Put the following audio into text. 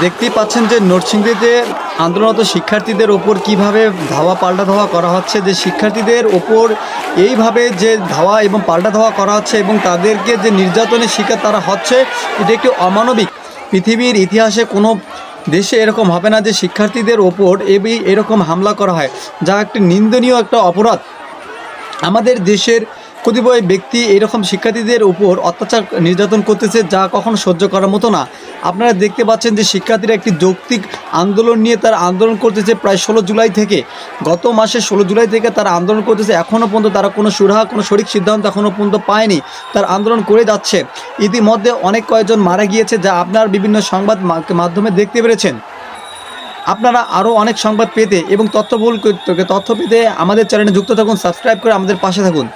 দেখতেই পাচ্ছেন যে নরসিংদীতে আন্দোলনরত শিক্ষার্থীদের ওপর কিভাবে ধাওয়া পাল্টা ধাওয়া করা হচ্ছে, যে শিক্ষার্থীদের ওপর এইভাবে যে ধাওয়া এবং পাল্টা ধাওয়া করা হচ্ছে এবং তাদেরকে যে নির্যাতনের শিকার তারা হচ্ছে, এটা একটি অমানবিক। পৃথিবীর ইতিহাসে কোনো দেশে এরকম হবে না যে শিক্ষার্থীদের ওপর এরকম হামলা করা হয়, যা একটি নিন্দনীয় একটা অপরাধ। আমাদের দেশের কতিপয় ব্যক্তি এরকম শিক্ষার্থীদের উপর অত্যাচার নির্যাতন করতেছে, যা কখনো সহ্য করার মতো না। আপনারা দেখতে পাচ্ছেন যে শিক্ষার্থীরা একটি যৌক্তিক আন্দোলন নিয়ে তারা আন্দোলন করতেছে প্রায় 16 জুলাই থেকে। গত মাসে 16 জুলাই থেকে তারা আন্দোলন করতেছে, এখনও পর্যন্ত তারা কোনো সুরাহা কোনো সঠিক সিদ্ধান্ত এখনও পর্যন্ত পায়নি, তার আন্দোলন করে যাচ্ছে। ইতিমধ্যে অনেক কয়েকজন মারা গিয়েছে, যা আপনার বিভিন্ন সংবাদ মাধ্যমে দেখতে পেরেছেন। আপনারা আরও অনেক সংবাদ পেতে এবং তথ্য পেতে আমাদের চ্যানেলে যুক্ত থাকুন, সাবস্ক্রাইব করে আমাদের পাশে থাকুন।